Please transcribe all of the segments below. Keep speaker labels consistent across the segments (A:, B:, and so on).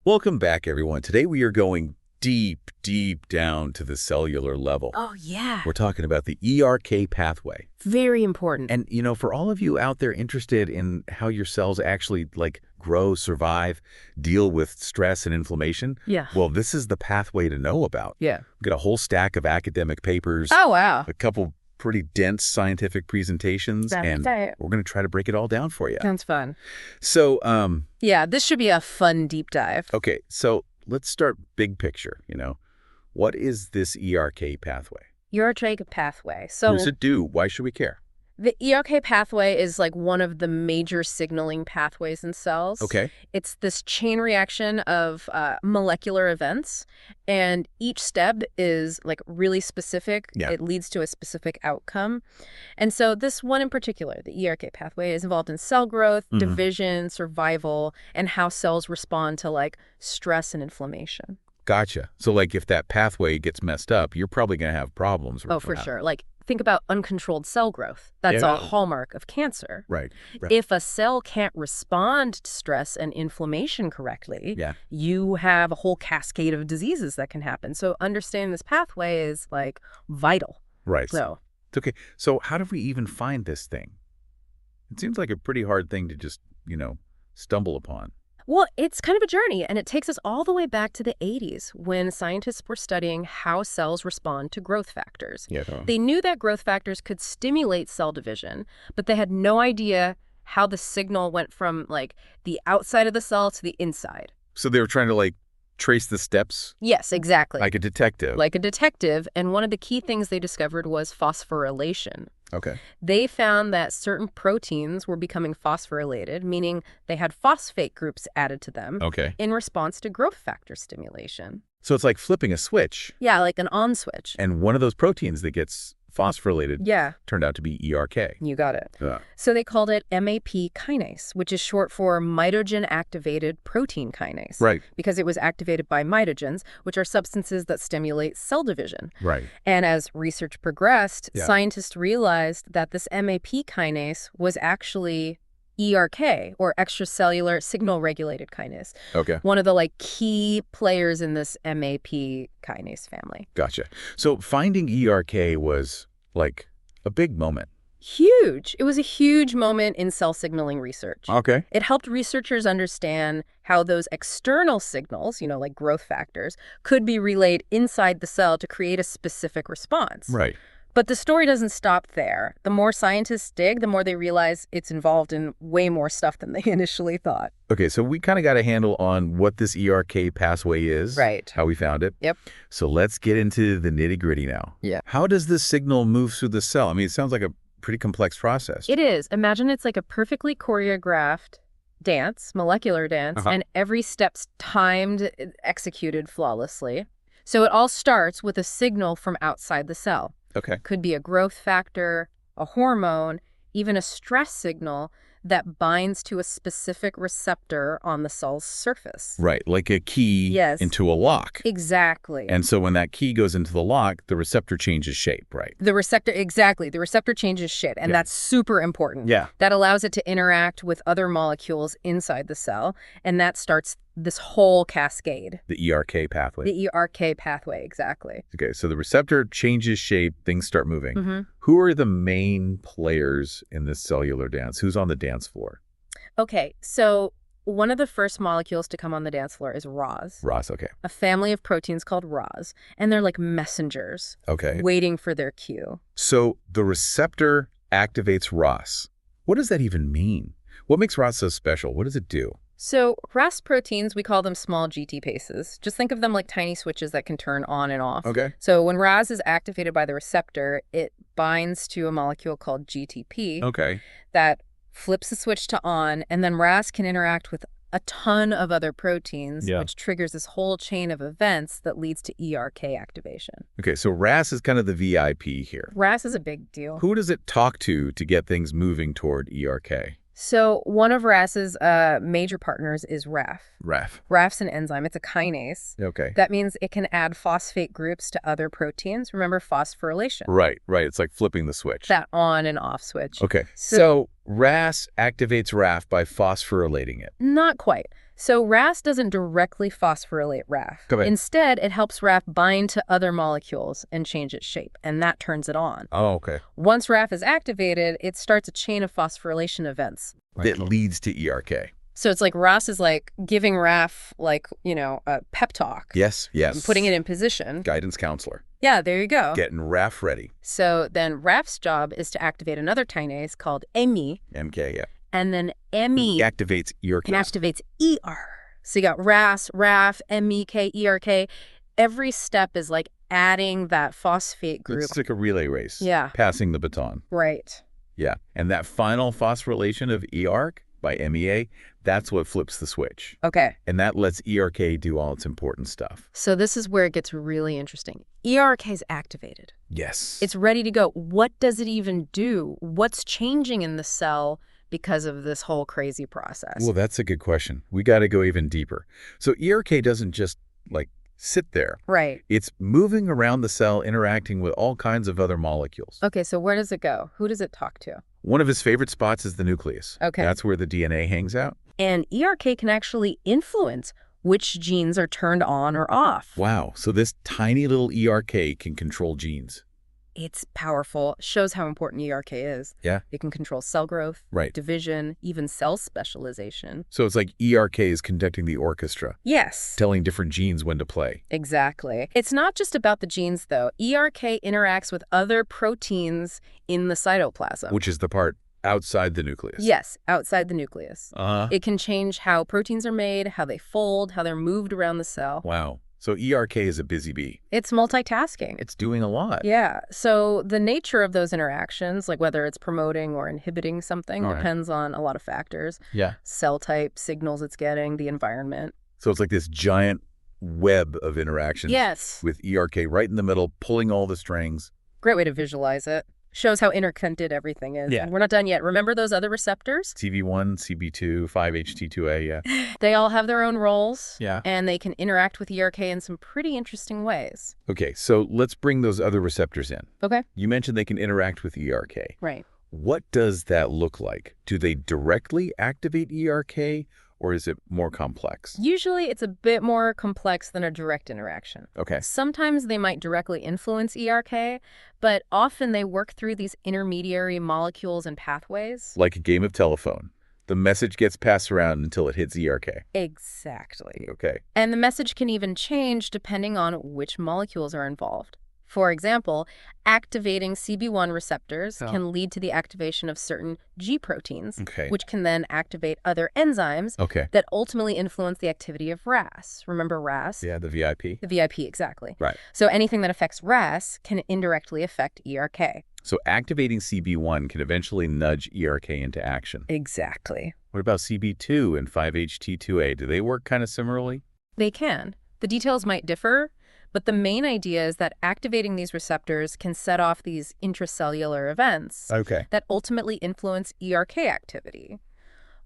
A: Welcome back, everyone. Today we are going deep, deep down to the cellular level.
B: Oh, yeah.
A: We're talking about the ERK pathway.
B: Very important.
A: And, for all of you out there interested in how your cells actually, grow, survive, deal with stress and inflammation,
B: Yeah.
A: well, this is the pathway to know about.
B: Yeah.
A: We've got a whole stack of academic papers.
B: Oh, wow.
A: A couple pretty dense scientific presentations, and we're going to try to break it all down for you.
B: Sounds fun.
A: So,
B: Yeah, this should be a fun deep dive.
A: okay, so let's start big picture, What is this ERK pathway?
B: ERK pathway.
A: What
B: So
A: does it do? Why should we care?
B: the ERK pathway is like one of the major signaling pathways in cells.
A: Okay.
B: It's this chain reaction of molecular events, and each step is like really specific.
A: Yeah.
B: It leads to a specific outcome. And so this one in particular, the ERK pathway, is involved in cell growth, division, survival, and how cells respond to stress and inflammation.
A: Gotcha. So if that pathway gets messed up, you're probably going to have problems.
B: Oh, for sure. Think about uncontrolled cell growth. That's
A: Yeah.
B: a hallmark of cancer.
A: Right.
B: If a cell can't respond to stress and inflammation correctly,
A: Yeah.
B: you have a whole cascade of diseases that can happen. So understanding this pathway is vital.
A: Right.
B: So
A: Okay. So how do we even find this thing? It seems like a pretty hard thing to just, stumble upon.
B: well, it's kind of a journey, and it takes us all the way back to the 80s when scientists were studying how cells respond to growth factors.
A: Yeah.
B: They knew that growth factors could stimulate cell division, but they had no idea how the signal went from the outside of the cell to the inside.
A: So they were trying to trace the steps
B: Yes, exactly.
A: like a detective.
B: Like a detective, and one of the key things they discovered was phosphorylation.
A: Okay.
B: They found that certain proteins were becoming phosphorylated, meaning they had phosphate groups added to them
A: Okay.
B: in response to growth factor stimulation.
A: So it's like flipping a switch,
B: Yeah, like an on switch.
A: and one of those proteins that gets phosphorylated
B: Yeah,
A: turned out to be ERK.
B: you got it.
A: Yeah.
B: So they called it MAP kinase, which is short for mitogen-activated protein kinase.
A: Right.
B: Because it was activated by mitogens, which are substances that stimulate cell division.
A: Right.
B: And as research progressed,
A: Yeah.
B: scientists realized that this MAP kinase was actually ERK, or extracellular signal-regulated kinase,
A: Okay.
B: one of the key players in this MAP kinase family.
A: Gotcha. So finding ERK was a big moment.
B: Huge. It was a huge moment in cell signaling research.
A: Okay.
B: It helped researchers understand how those external signals, like growth factors, could be relayed inside the cell to create a specific response.
A: Right.
B: But the story doesn't stop there. The more scientists dig, the more they realize it's involved in way more stuff than they initially thought.
A: Okay, so we kind of got a handle on what this ERK pathway is.
B: Right.
A: How we found it.
B: Yep.
A: So let's get into the nitty-gritty now.
B: Yeah.
A: How does this signal move through the cell? I mean, it sounds like a pretty complex process.
B: It is. Imagine it's like a perfectly choreographed dance, molecular dance, and every step's timed, executed flawlessly. So it all starts with a signal from outside the cell.
A: Okay.
B: Could be a growth factor, a hormone, even a stress signal that binds to a specific receptor on the cell's surface.
A: Right, like a key
B: Yes.
A: into a lock.
B: Exactly.
A: And so when that key goes into the lock, the receptor changes shape, right?
B: The receptor, exactly. The receptor changes shape, and that's super important.
A: Yeah.
B: That allows it to interact with other molecules inside the cell, and that starts this whole cascade.
A: The ERK pathway.
B: The ERK pathway, exactly.
A: Okay, so the receptor changes shape, things start moving.
B: Mm-hmm.
A: Who are the main players in this cellular dance? Who's on the dance floor?
B: Okay, so one of the first molecules to come on the dance floor is ROS,
A: ROS, okay.
B: a family of proteins called ROS, and they're like messengers
A: Okay.
B: waiting for their cue.
A: So the receptor activates ROS. What does that even mean? What makes ROS so special? What does it do?
B: So RAS proteins, we call them small GTpases. Just think of them like tiny switches that can turn on and off.
A: Okay.
B: So when RAS is activated by the receptor, it binds to a molecule called GTP
A: Okay.
B: that flips the switch to on, and then RAS can interact with a ton of other proteins, which triggers this whole chain of events that leads to ERK activation.
A: Okay, so RAS is kind of the VIP here.
B: RAS is a big deal.
A: Who does it talk to get things moving toward ERK?
B: So one of RAS's major partners is RAF.
A: RAF.
B: RAF's an enzyme. It's a kinase.
A: Okay.
B: That means it can add phosphate groups to other proteins. Remember phosphorylation.
A: Right. It's like flipping the switch.
B: That on and off switch.
A: Okay. So RAS activates RAF by phosphorylating it.
B: Not quite. So RAS doesn't directly phosphorylate RAF.
A: Go ahead.
B: Instead, it helps RAF bind to other molecules and change its shape, and that turns it on.
A: Oh, okay.
B: Once RAF is activated, it starts a chain of phosphorylation events.
A: That leads to ERK.
B: So it's like RAS is like giving RAF a pep talk.
A: Yes, yes.
B: And putting it in position.
A: Guidance counselor.
B: Yeah, there you go.
A: Getting RAF ready.
B: So then RAF's job is to activate another kinase called ME.
A: MK, yeah.
B: And then ME
A: Activates ERK.
B: and activates ER. So you got RAS, RAF, MEK, ERK. Every step is like adding that phosphate group.
A: It's like a relay race.
B: Yeah.
A: Passing the baton.
B: Right.
A: Yeah. And that final phosphorylation of ERK by MEA, that's what flips the switch.
B: Okay.
A: And that lets ERK do all its important stuff.
B: So this is where it gets really interesting. ERK is activated.
A: Yes.
B: It's ready to go. What does it even do? What's changing in the cell because of this whole crazy process?
A: Well, that's a good question. We got to go even deeper. So ERK doesn't just sit there.
B: Right.
A: It's moving around the cell, interacting with all kinds of other molecules.
B: Okay, so where does it go? Who does it talk to?
A: One of his favorite spots is the nucleus.
B: Okay.
A: That's where the DNA hangs out.
B: And ERK can actually influence which genes are turned on or off.
A: Wow. So this tiny little ERK can control genes.
B: It's powerful. Shows how important ERK is.
A: Yeah.
B: It can control cell growth,
A: Right.
B: division, even cell specialization.
A: So it's like ERK is conducting the orchestra,
B: Yes.
A: telling different genes when to play.
B: Exactly. It's not just about the genes, though. ERK interacts with other proteins in the cytoplasm.
A: Which is the part outside the nucleus.
B: Yes, outside the nucleus.
A: Uh-huh.
B: It can change how proteins are made, how they fold, how they're moved around the cell.
A: Wow. So ERK is a busy bee.
B: It's multitasking.
A: It's doing a lot.
B: Yeah. So the nature of those interactions, like whether it's promoting or inhibiting something,
A: All right.
B: depends on a lot of factors.
A: Yeah.
B: Cell type, signals it's getting, the environment.
A: So it's like this giant web of interactions.
B: Yes.
A: With ERK right in the middle, pulling all the strings.
B: Great way to visualize it. Shows how interconnected everything is.
A: Yeah.
B: And we're not done yet. Remember those other receptors?
A: CV1, CB2, 5-HT2A, yeah.
B: They all have their own roles.
A: Yeah.
B: And they can interact with ERK in some pretty interesting ways.
A: Okay, so let's bring those other receptors in.
B: Okay.
A: You mentioned they can interact with ERK.
B: Right.
A: What does that look like? Do they directly activate ERK, or is it more complex?
B: Usually it's a bit more complex than a direct interaction.
A: Okay.
B: Sometimes they might directly influence ERK, but often they work through these intermediary molecules and pathways.
A: Like a game of telephone. The message gets passed around until it hits ERK.
B: Exactly.
A: Okay.
B: And the message can even change depending on which molecules are involved. For example, activating CB1 receptors can lead to the activation of certain G proteins,
A: Okay.
B: which can then activate other enzymes
A: Okay.
B: that ultimately influence the activity of RAS. Remember RAS?
A: Yeah, the VIP.
B: The VIP, exactly.
A: Right.
B: So anything that affects RAS can indirectly affect ERK.
A: So activating CB1 can eventually nudge ERK into action.
B: Exactly.
A: What about CB2 and 5-HT2A? Do they work kind of similarly?
B: They can. The details might differ, but the main idea is that activating these receptors can set off these intracellular events
A: Okay.
B: that ultimately influence ERK activity.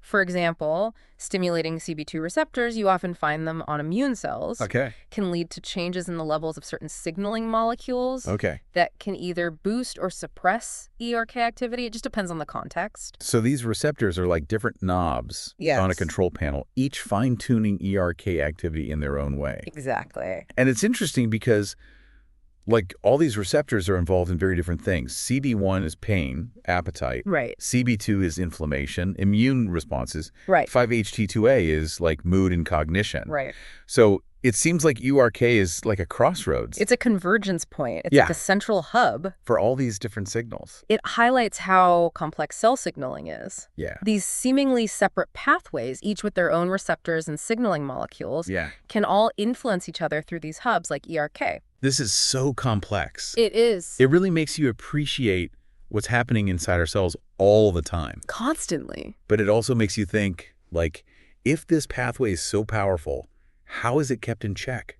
B: For example, stimulating CB2 receptors, you often find them on immune cells,
A: Okay.
B: can lead to changes in the levels of certain signaling molecules
A: Okay.
B: that can either boost or suppress ERK activity. It just depends on the context.
A: So these receptors are like different knobs
B: Yes.
A: on a control panel, each fine-tuning ERK activity in their own way.
B: Exactly.
A: And it's interesting because all these receptors are involved in very different things. CB1 is pain, appetite.
B: Right.
A: CB2 is inflammation, immune responses.
B: Right.
A: 5-HT2A is like mood and cognition.
B: Right.
A: So it seems like ERK is like a crossroads
B: It's a convergence point. It's
A: Yeah.
B: like a central hub.
A: for all these different signals.
B: It highlights how complex cell signaling is.
A: Yeah.
B: These seemingly separate pathways, each with their own receptors and signaling molecules,
A: Yeah.
B: can all influence each other through these hubs like ERK.
A: This is so complex.
B: It is.
A: It really makes you appreciate what's happening inside our cells all the time.
B: Constantly.
A: But it also makes you think, if this pathway is so powerful, how is it kept in check?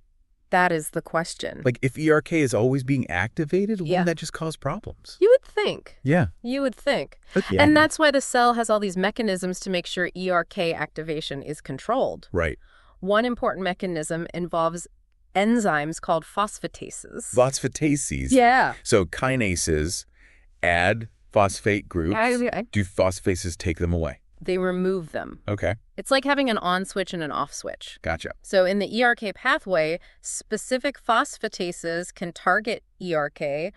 B: That is the question.
A: If ERK is always being activated,
B: Yeah.
A: wouldn't that just cause problems?
B: You would think.
A: Yeah.
B: You would think.
A: Yeah.
B: And that's why the cell has all these mechanisms to make sure ERK activation is controlled.
A: Right.
B: One important mechanism involves enzymes called phosphatases.
A: Phosphatases.
B: Yeah.
A: So kinases add phosphate groups. Do phosphases take them away?
B: They remove them.
A: Okay.
B: It's like having an on switch and an off switch.
A: Gotcha.
B: So in the ERK pathway, specific phosphatases can target ERK,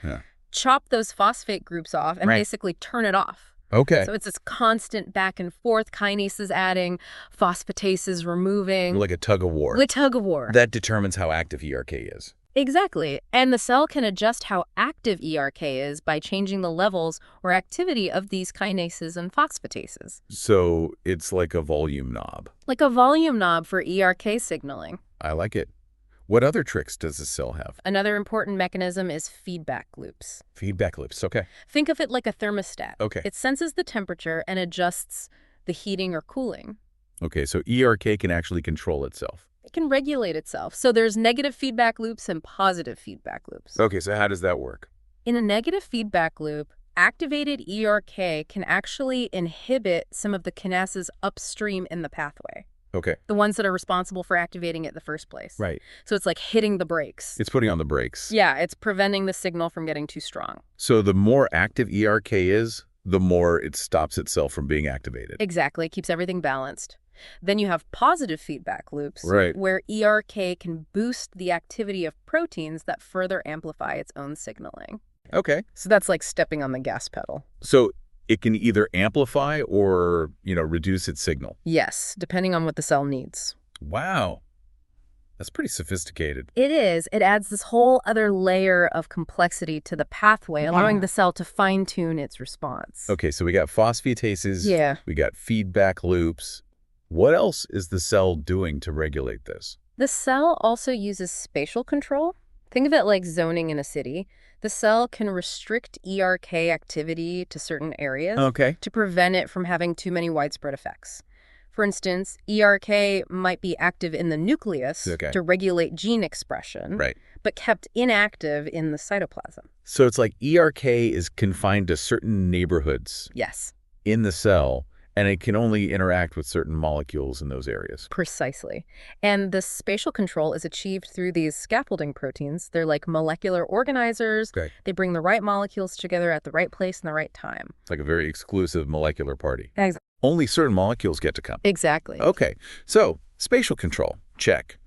B: chop those phosphate groups off, and basically turn it off.
A: Okay.
B: So it's this constant back and forth, kinases adding, phosphatases removing.
A: Like a tug of war.
B: Like tug of war.
A: That determines how active ERK is.
B: Exactly. And the cell can adjust how active ERK is by changing the levels or activity of these kinases and phosphatases.
A: So it's like a volume knob.
B: Like a volume knob for ERK signaling.
A: I like it. What other tricks does the cell have?
B: Another important mechanism is feedback loops.
A: Feedback loops, okay.
B: Think of it like a thermostat.
A: Okay.
B: It senses the temperature and adjusts the heating or cooling.
A: Okay, so ERK can actually control itself.
B: It can regulate itself. So there's negative feedback loops and positive feedback loops.
A: Okay, so how does that work?
B: In a negative feedback loop, activated ERK can actually inhibit some of the kinases upstream in the pathway.
A: Okay.
B: The ones that are responsible for activating it in the first place.
A: Right.
B: So it's like hitting the brakes.
A: It's putting on the brakes.
B: Yeah, it's preventing the signal from getting too strong.
A: So the more active ERK is, the more it stops itself from being activated.
B: Exactly. It keeps everything balanced. Then you have positive feedback loops, where ERK can boost the activity of proteins that further amplify its own signaling.
A: Okay.
B: So that's like stepping on the gas pedal.
A: So it can either amplify or, reduce its signal.
B: Yes, depending on what the cell needs.
A: Wow. That's pretty sophisticated.
B: It is. It adds this whole other layer of complexity to the pathway, allowing the cell to fine-tune its response.
A: Okay, so we got phosphatases.
B: Yeah.
A: We got feedback loops. What else is the cell doing to regulate this?
B: The cell also uses spatial control. Think of it like zoning in a city. The cell can restrict ERK activity to certain areas to prevent it from having too many widespread effects. For instance, ERK might be active in the nucleus to regulate gene expression, but kept inactive in the cytoplasm.
A: So it's like ERK is confined to certain neighborhoods in the cell, and it can only interact with certain molecules in those areas.
B: Precisely. And the spatial control is achieved through these scaffolding proteins. They're like molecular organizers. They bring the right molecules together at the right place and the right time.
A: It's like a very exclusive molecular party.
B: Exactly.
A: Only certain molecules get to come.
B: Exactly.
A: Okay, so spatial control, check.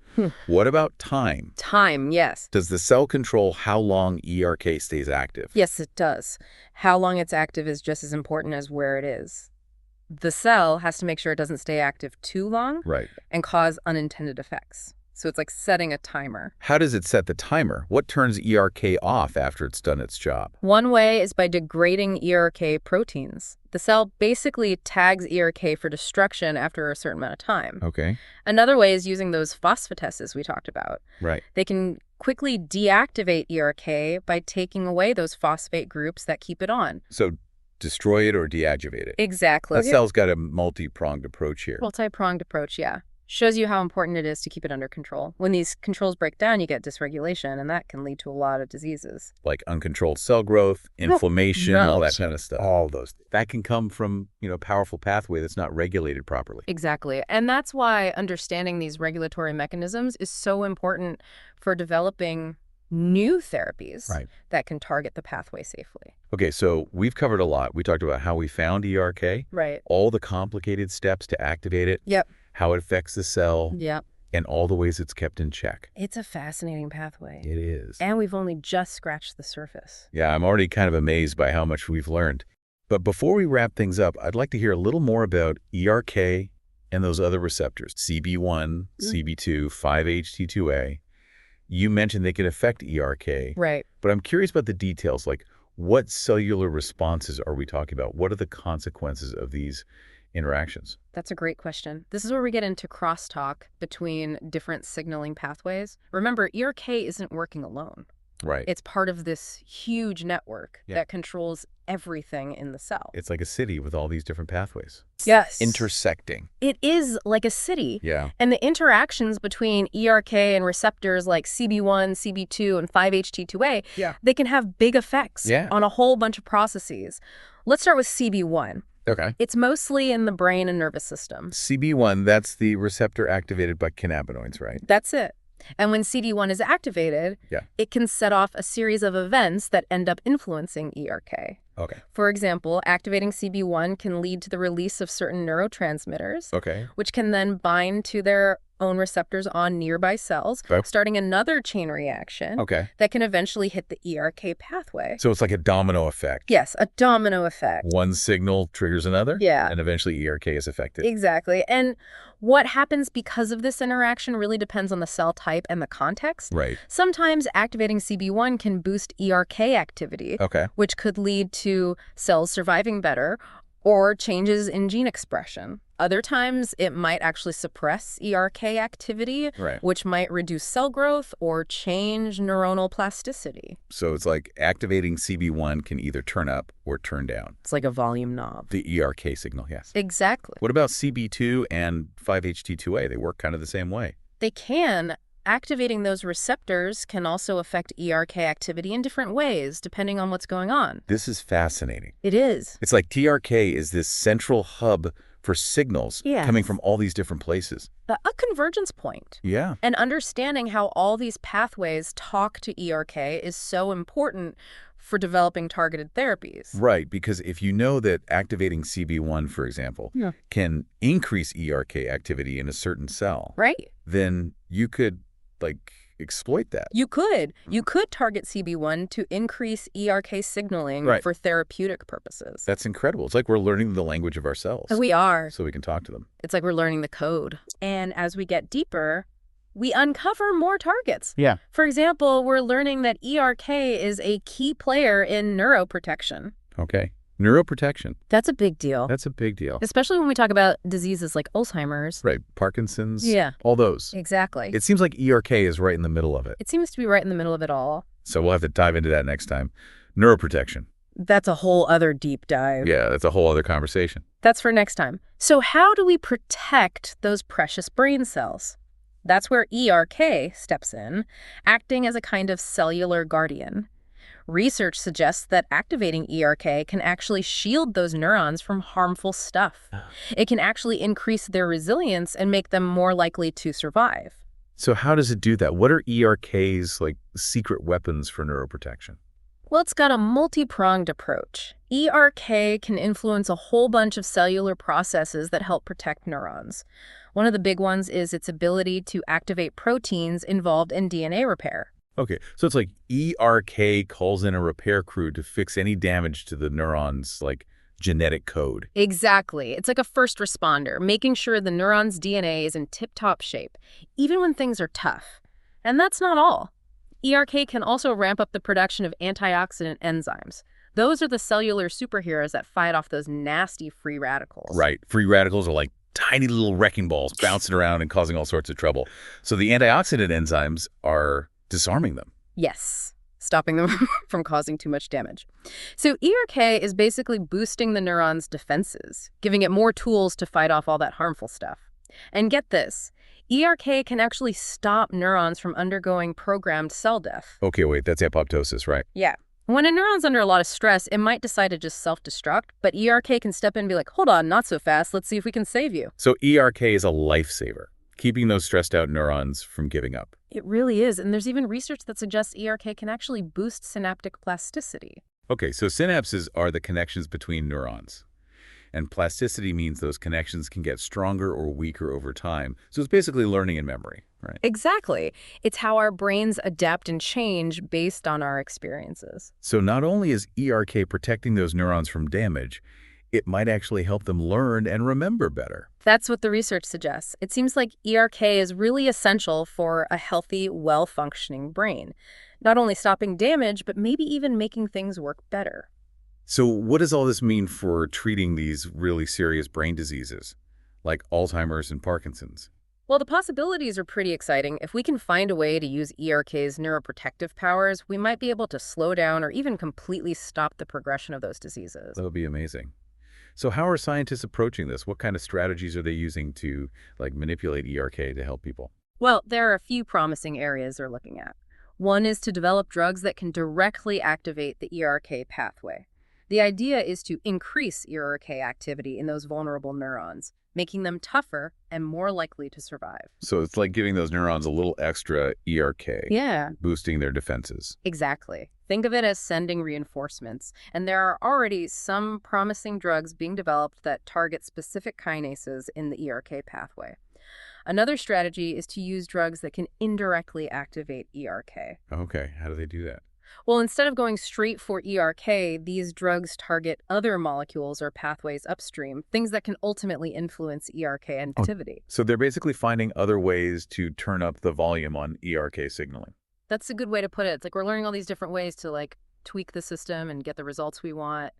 A: What about time?
B: Time, yes.
A: Does the cell control how long ERK stays active?
B: Yes, it does. How long it's active is just as important as where it is. The cell has to make sure it doesn't stay active too long and cause unintended effects. So it's like setting a timer.
A: How does it set the timer? What turns ERK off after it's done its job?
B: One way is by degrading ERK proteins. The cell basically tags ERK for destruction after a certain amount of time.
A: Okay.
B: Another way is using those phosphatases we talked about. They can quickly deactivate ERK by taking away those phosphate groups that keep it on.
A: So destroy it or deactivate it.
B: Exactly.
A: That cell's got a multi-pronged approach here.
B: Multi-pronged approach, yeah. Shows you how important it is to keep it under control. When these controls break down, you get dysregulation, and that can lead to a lot of diseases.
A: Like uncontrolled cell growth, inflammation, all that kind of stuff. All those. That can come from, powerful pathway that's not regulated properly.
B: Exactly. And that's why understanding these regulatory mechanisms is so important for developing new therapies that can target the pathway safely.
A: Okay, so we've covered a lot. We talked about how we found ERK, all the complicated steps to activate it, how it affects the cell, and all the ways it's kept in check.
B: It's a fascinating pathway.
A: It is.
B: And we've only just scratched the surface.
A: Yeah, I'm already kind of amazed by how much we've learned. But before we wrap things up, I'd like to hear a little more about ERK and those other receptors, CB1, CB2, 5-HT2A. You mentioned they can affect ERK. But I'm curious about the details, like what cellular responses are we talking about? What are the consequences of these interactions?
B: That's a great question. This is where we get into crosstalk between different signaling pathways. Remember, ERK isn't working alone. It's part of this huge network that controls everything in the cell.
A: It's like a city with all these different pathways.
B: Yes.
A: Intersecting.
B: It is like a city.
A: Yeah.
B: And the interactions between ERK and receptors like CB1, CB2, and 5-HT2A, they can have big effects on a whole bunch of processes. Let's start with CB1.
A: Okay.
B: It's mostly in the brain and nervous system.
A: CB1, that's the receptor activated by cannabinoids, right?
B: That's it. And when CD1 is activated, it can set off a series of events that end up influencing ERK.
A: Okay.
B: For example, activating CB1 can lead to the release of certain neurotransmitters,
A: Okay.
B: which can then bind to their own receptors on nearby cells,
A: Okay.
B: starting another chain reaction
A: Okay.
B: that can eventually hit the ERK pathway.
A: So it's like a domino effect.
B: Yes, a domino effect.
A: One signal triggers another?
B: Yeah.
A: And eventually ERK is affected.
B: Exactly. And what happens because of this interaction really depends on the cell type and the context.
A: Right.
B: Sometimes activating CB1 can boost ERK activity,
A: Okay.
B: which could lead to cells surviving better or changes in gene expression. Other times, it might actually suppress ERK activity,
A: Right.
B: which might reduce cell growth or change neuronal plasticity.
A: So it's like activating CB1 can either turn up or turn down.
B: It's like a volume knob.
A: The ERK signal, yes.
B: Exactly.
A: What about CB2 and 5-HT2A? They work kind of the same way.
B: They can. Activating those receptors can also affect ERK activity in different ways, depending on what's going on.
A: This is fascinating.
B: It is.
A: It's like TRK is this central hub for signals
B: Yes.
A: coming from all these different places.
B: A convergence point.
A: Yeah.
B: And understanding how all these pathways talk to ERK is so important for developing targeted therapies.
A: Right, because if you know that activating CB1, for example, can increase ERK activity in a certain cell,
B: Right.
A: then you could, exploit that.
B: You could target CB1 to increase ERK signaling
A: Right.
B: for therapeutic purposes.
A: That's incredible. It's like we're learning the language of our cells.
B: We are.
A: So we can talk to them.
B: It's like we're learning the code. And as we get deeper, we uncover more targets.
A: Yeah.
B: For example, we're learning that ERK is a key player in neuroprotection.
A: Okay. Neuroprotection.
B: That's a big deal.
A: That's a big deal.
B: Especially when we talk about diseases like Alzheimer's.
A: Right. Parkinson's.
B: Yeah.
A: All those.
B: Exactly.
A: It seems like ERK is right in the middle of it.
B: It seems to be right in the middle of it all.
A: So we'll have to dive into that next time. Neuroprotection.
B: That's a whole other deep dive.
A: Yeah, that's a whole other conversation.
B: That's for next time. So how do we protect those precious brain cells? That's where ERK steps in, acting as a kind of cellular guardian. Research suggests that activating ERK can actually shield those neurons from harmful stuff. It can actually increase their resilience and make them more likely to survive.
A: So how does it do that? What are ERK's secret weapons for neuroprotection?
B: Well, it's got a multi-pronged approach. ERK can influence a whole bunch of cellular processes that help protect neurons. One of the big ones is its ability to activate proteins involved in DNA repair.
A: Okay, so it's like ERK calls in a repair crew to fix any damage to the neuron's genetic code.
B: Exactly. It's like a first responder, making sure the neuron's DNA is in tip-top shape, even when things are tough. And that's not all. ERK can also ramp up the production of antioxidant enzymes. Those are the cellular superheroes that fight off those nasty free radicals.
A: Right. Free radicals are like tiny little wrecking balls bouncing around and causing all sorts of trouble. So the antioxidant enzymes are disarming them.
B: Yes, stopping them from causing too much damage. So ERK is basically boosting the neuron's defenses, giving it more tools to fight off all that harmful stuff. And get this, ERK can actually stop neurons from undergoing programmed cell death.
A: Okay, wait, that's apoptosis, right?
B: Yeah. When a neuron's under a lot of stress, it might decide to just self-destruct, but ERK can step in and be like, hold on, not so fast, let's see if we can save you.
A: So ERK is a lifesaver, keeping those stressed out neurons from giving up.
B: It really is, and there's even research that suggests ERK can actually boost synaptic plasticity.
A: Okay, so synapses are the connections between neurons. And plasticity means those connections can get stronger or weaker over time. So it's basically learning and memory, right?
B: Exactly. It's how our brains adapt and change based on our experiences.
A: So not only is ERK protecting those neurons from damage, it might actually help them learn and remember better.
B: That's what the research suggests. It seems like ERK is really essential for a healthy, well-functioning brain. Not only stopping damage, but maybe even making things work better.
A: So what does all this mean for treating these really serious brain diseases, like Alzheimer's and Parkinson's?
B: Well, the possibilities are pretty exciting. If we can find a way to use ERK's neuroprotective powers, we might be able to slow down or even completely stop the progression of those diseases.
A: That would be amazing. So how are scientists approaching this? What kind of strategies are they using to manipulate ERK to help people?
B: Well, there are a few promising areas they're looking at. One is to develop drugs that can directly activate the ERK pathway. The idea is to increase ERK activity in those vulnerable neurons, making them tougher and more likely to survive.
A: So it's like giving those neurons a little extra ERK,
B: Yeah,
A: boosting their defenses.
B: exactly. Think of it as sending reinforcements, and there are already some promising drugs being developed that target specific kinases in the ERK pathway. Another strategy is to use drugs that can indirectly activate ERK.
A: Okay, how do they do that?
B: Well, instead of going straight for ERK, these drugs target other molecules or pathways upstream, things that can ultimately influence ERK
A: Oh,
B: activity.
A: so they're basically finding other ways to turn up the volume on ERK signaling.
B: That's a good way to put it. It's like we're learning all these different ways to tweak the system and get the results we want.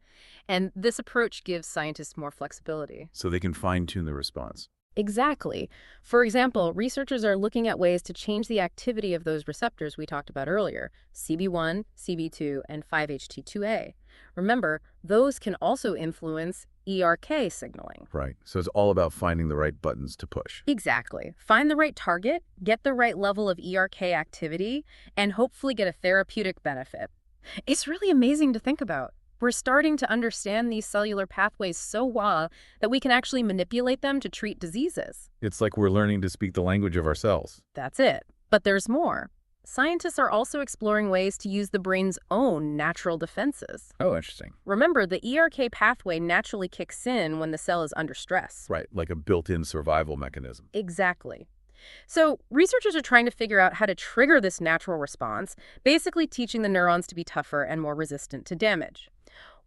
B: And this approach gives scientists more flexibility.
A: So they can fine-tune the response.
B: Exactly. For example, researchers are looking at ways to change the activity of those receptors we talked about earlier, CB1, CB2, and 5-HT2A. Remember, those can also influence ERK signaling.
A: Right. So it's all about finding the right buttons to push.
B: Exactly. Find the right target, get the right level of ERK activity, and hopefully get a therapeutic benefit. It's really amazing to think about. We're starting to understand these cellular pathways so well that we can actually manipulate them to treat diseases.
A: It's like we're learning to speak the language of our cells.
B: That's it. But there's more. Scientists are also exploring ways to use the brain's own natural defenses.
A: Oh, interesting.
B: Remember, the ERK pathway naturally kicks in when the cell is under stress.
A: Right, like a built-in survival mechanism.
B: Exactly. So researchers are trying to figure out how to trigger this natural response, basically teaching the neurons to be tougher and more resistant to damage.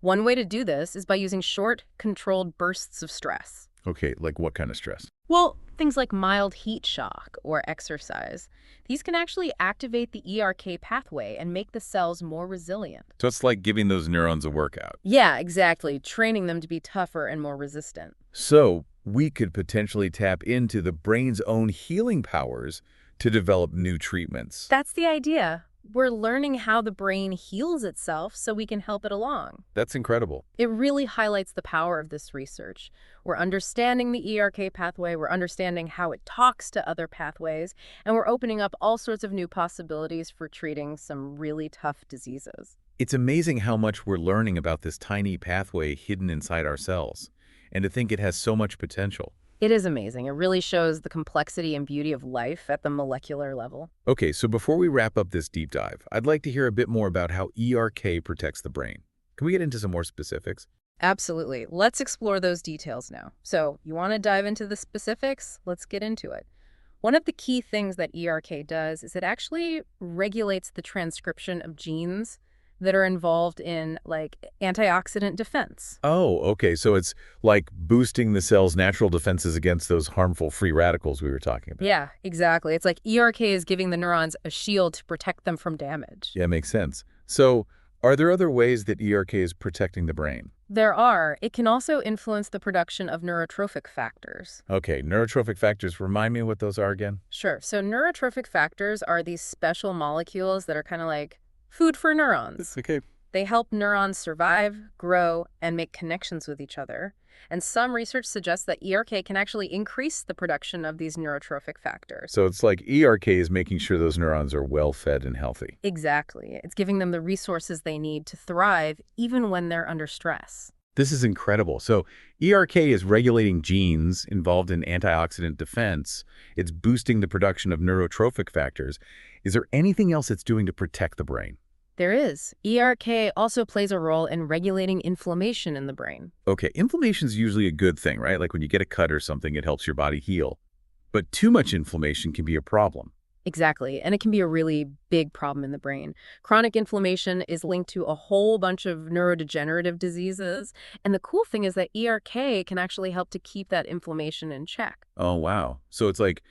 B: One way to do this is by using short, controlled bursts of stress.
A: Okay, like what kind of stress?
B: Well, things like mild heat shock or exercise. These can actually activate the ERK pathway and make the cells more resilient.
A: So it's like giving those neurons a workout.
B: Yeah, exactly, training them to be tougher and more resistant.
A: So we could potentially tap into the brain's own healing powers to develop new treatments.
B: That's the idea. We're learning how the brain heals itself so we can help it along.
A: That's incredible.
B: It really highlights the power of this research. We're understanding the ERK pathway, we're understanding how it talks to other pathways, and we're opening up all sorts of new possibilities for treating some really tough diseases.
A: It's amazing how much we're learning about this tiny pathway hidden inside our cells, and to think it has so much potential.
B: It is amazing. It really shows the complexity and beauty of life at the molecular level.
A: Okay, so before we wrap up this deep dive, I'd like to hear a bit more about how ERK protects the brain. Can we get into some more specifics?
B: Absolutely. Let's explore those details now. So, you want to dive into the specifics? Let's get into it. One of the key things that ERK does is it actually regulates the transcription of genes that are involved in, antioxidant defense.
A: Oh, okay, so it's like boosting the cell's natural defenses against those harmful free radicals we were talking about.
B: Yeah, exactly. It's like ERK is giving the neurons a shield to protect them from damage.
A: Yeah, makes sense. So are there other ways that ERK is protecting the brain?
B: There are. It can also influence the production of neurotrophic factors.
A: Okay, neurotrophic factors, remind me what those are again?
B: Sure. So neurotrophic factors are these special molecules that are kind of like food for neurons.
A: Okay.
B: They help neurons survive, grow, and make connections with each other. And some research suggests that ERK can actually increase the production of these neurotrophic factors.
A: So it's like ERK is making sure those neurons are well-fed and healthy.
B: Exactly. It's giving them the resources they need to thrive even when they're under stress.
A: This is incredible. So ERK is regulating genes involved in antioxidant defense. It's boosting the production of neurotrophic factors. Is there anything else it's doing to protect the brain?
B: There is. ERK also plays a role in regulating inflammation in the brain.
A: Okay, inflammation is usually a good thing, right? Like when you get a cut or something, it helps your body heal. But too much inflammation can be a problem.
B: Exactly, and it can be a really big problem in the brain. Chronic inflammation is linked to a whole bunch of neurodegenerative diseases, and the cool thing is that ERK can actually help to keep that inflammation in check.
A: Oh, wow. So it's like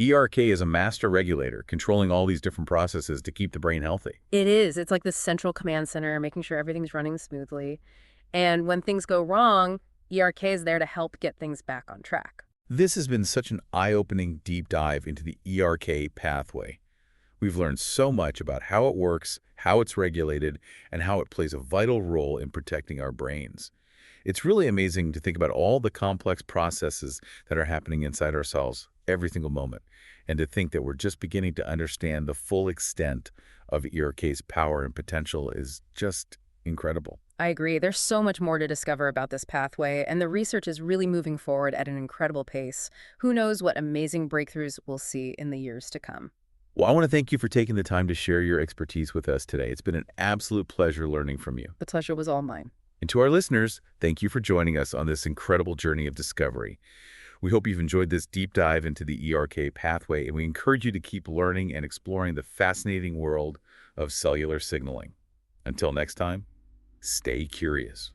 A: ERK is a master regulator, controlling all these different processes to keep the brain healthy.
B: It is. It's like the central command center, making sure everything's running smoothly. And when things go wrong, ERK is there to help get things back on track.
A: This has been such an eye-opening deep dive into the ERK pathway. We've learned so much about how it works, how it's regulated, and how it plays a vital role in protecting our brains. It's really amazing to think about all the complex processes that are happening inside our cells every single moment, and to think that we're just beginning to understand the full extent of ERK's power and potential is just incredible.
B: I agree. There's so much more to discover about this pathway, and the research is really moving forward at an incredible pace. Who knows what amazing breakthroughs we'll see in the years to come.
A: Well, I want to thank you for taking the time to share your expertise with us today. It's been an absolute pleasure learning from you.
B: The pleasure was all mine.
A: And to our listeners, thank you for joining us on this incredible journey of discovery. We hope you've enjoyed this deep dive into the ERK pathway, and we encourage you to keep learning and exploring the fascinating world of cellular signaling. Until next time, stay curious.